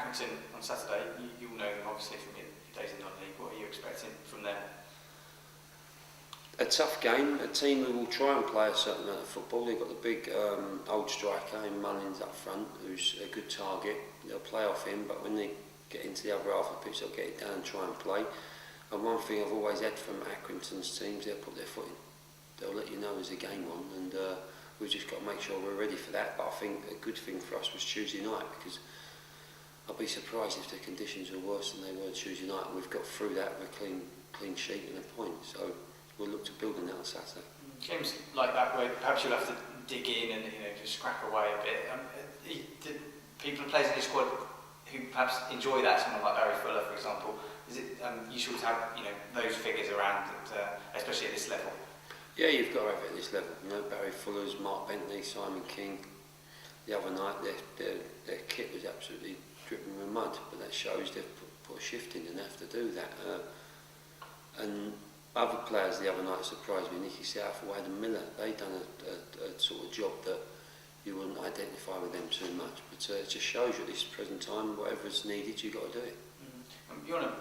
Accrington on Saturday. You'll know them obviously from your days in non-league. What are you expecting from them? A tough game, a team who will try and play a certain amount of football. They've got the big old striker in Mullins up front, who's a good target. They'll play off him, but when they get into the other half of the pitch, they'll get it down and try and play. And one thing I've always had from Accrington's teams, they'll put their foot in. They'll let you know there's a game on, and we've just got to make sure we're ready for that. But I think a good thing for us was Tuesday night, because I'd be surprised if the conditions were worse than they were Tuesday night. We've got through that with a clean sheet and a point. So we'll look to build on that on Saturday. Games like that where perhaps you'll have to dig in and just scrap away a bit. Did people who play in your squad who perhaps enjoy that, someone like Barry Fuller, for example, is it useful to have those figures around, especially at this level? Yeah, you've got to have it at this level. Barry Fuller's, Mark Bentley, Simon King. The other night, their kit was absolutely dripping with mud, but that shows they've put a shift in and they have to do that. And other players the other night surprised me. Nicky Southall, Adam Miller, they done a sort of job that you wouldn't identify with them too much. But it just shows you at this present time, whatever's needed, you've got to do it. You're on a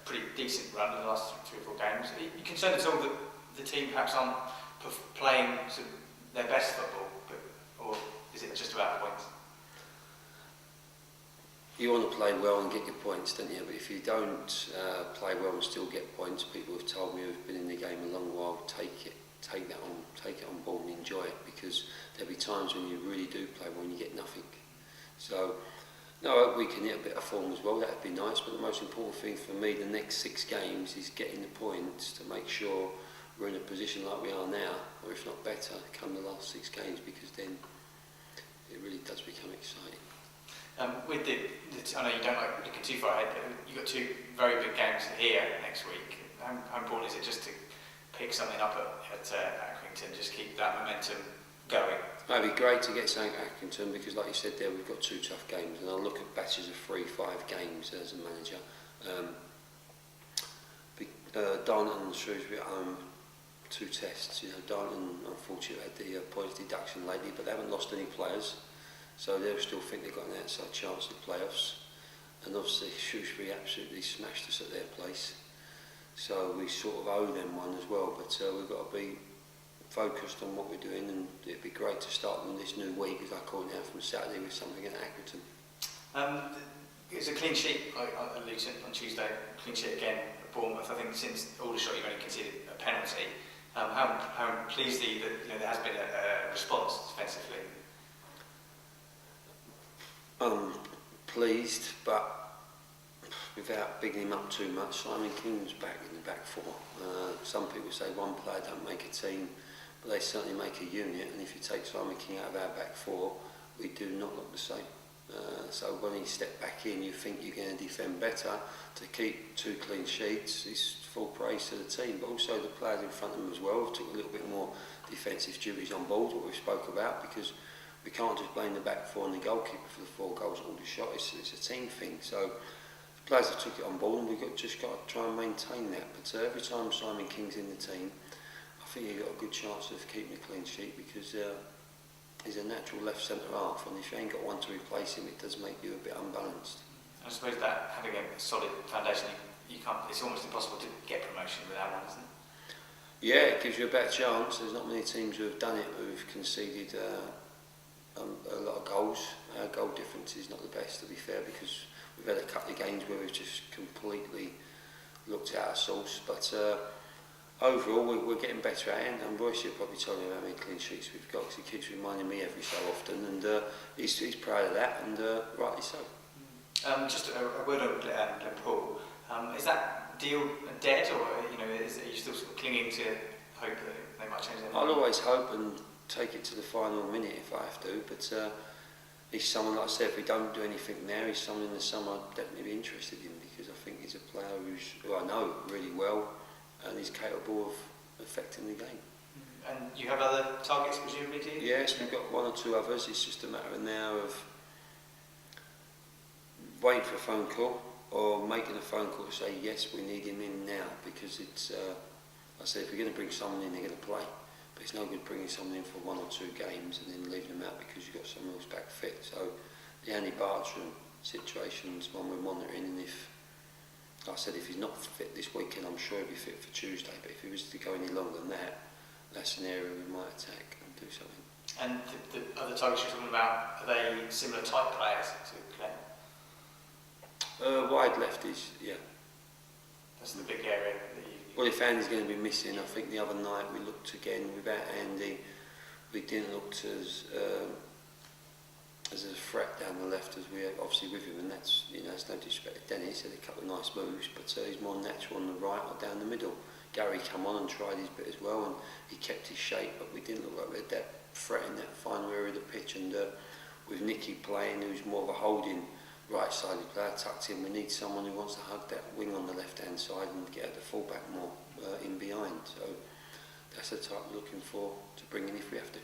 pretty decent run in the last 3 or 4 games. Are you concerned at all that the team perhaps aren't playing sort of their best football, or is it just about points? You want to play well and get your points, don't you? But if you don't play well and still get points, people have told me who've been in the game a long while, take it on board and enjoy it, because there'll be times when you really do play well and you get nothing. So, no, I hope we can hit a bit of form as well. That'd be nice. But the most important thing for me, the next 6 games, is getting the points to make sure we're in a position like we are now, or if not better, come the last 6 games, because then it really does become exciting. With I know you don't like looking too far ahead, but you've got 2 very big games here next week. How important is it just to pick something up at Accrington, just keep that momentum going? It'd be great to get something at Accrington, because like you said there, we've got 2 tough games, and I'll look at batches of 3-5 games as a manager. Darlington and Shrewsbury at home, 2 tests. Darlington unfortunately had the points deduction lately, but they haven't lost any players. So they'll still think they've got an outside chance of playoffs. And obviously Shrewsbury absolutely smashed us at their place. So we sort of owe them one as well. But we've got to be focused on what we're doing, and it'd be great to start them this new week, as I call it now, from Saturday with something at Accrington. It's a clean sheet on Luton on Tuesday, clean sheet again at Bournemouth. I think since Aldershot you've only conceded a penalty. How pleased are you that there has been a response defensively? I'm pleased, but without bigging him up too much. Simon King's back in the back 4. Some people say one player don't make a team, but they certainly make a unit, and if you take Simon King out of our back 4, we do not look the same. So when he stepped back in, you think you're going to defend better. To keep 2 clean sheets is full praise to the team, but also the players in front of them as well took a little bit more defensive duties on board, what we spoke about, because we can't just blame the back 4 and the goalkeeper for the 4 goals at Aldershot. It's a team thing. So the players have took it on board, and we've just got to try and maintain that. But every time Simon King's in the team, I think you've got a good chance of keeping a clean sheet, because he's a natural left centre half, and if you ain't got one to replace him, it does make you a bit unbalanced. I suppose that having a solid foundation, you can't. It's almost impossible to get promotion without one, isn't it? Yeah, it gives you a better chance. There's not many teams who have done it who've conceded a lot of goals. Our goal difference is not the best, to be fair, because we've had a couple of games where we've just completely looked out of source. But overall, we're getting better at it, and Royce will probably tell you how many clean sheets we've got, because he keeps reminding me every so often, and he's proud of that, and rightly so. Just a word on Paul. Is that deal dead, or are you still sort of clinging to hope that they might change their mind? I'll always hope and take it to the final minute if I have to, but he's someone, like I said, if we don't do anything there, he's someone in the summer I'd definitely be interested in, because I think he's a player who I know really well, and he's capable of affecting the game. And you have other targets, presumably, do you? Yes, we've got 1 or 2 others. It's just a matter now of waiting for a phone call, or making a phone call to say yes, we need him in now, because it's I said, if we're going to bring someone in, they're going to play, but it's no good bringing someone in for 1 or 2 games and then leaving them out because you've got someone else back fit. So the Andy Bartram situations, one we're monitoring, and if, like I said, if he's not fit this weekend, I'm sure he'll be fit for Tuesday, but if he was to go any longer than that, that's an area we might attack and do something. And the other targets you're talking about, are they similar type players to Glenn? Wide left is, yeah. That's the big area that you... Well, if Andy's going to be missing, I think the other night we looked again without Andy. We didn't look as a threat down the left as we are obviously with him, and that's, you know, it's no disrespect to Dennis, he had a couple of nice moves, but he's more natural on the right or down the middle. Gary come on and tried his bit as well, and he kept his shape, but we didn't look like we had that threat in that final area of the pitch. And with Nicky playing, who's more of a holding right-sided player, tucked in, we need someone who wants to hug that wing on the left-hand side and get at the full-back more in behind. So that's the type we're looking for to bring in if we have to.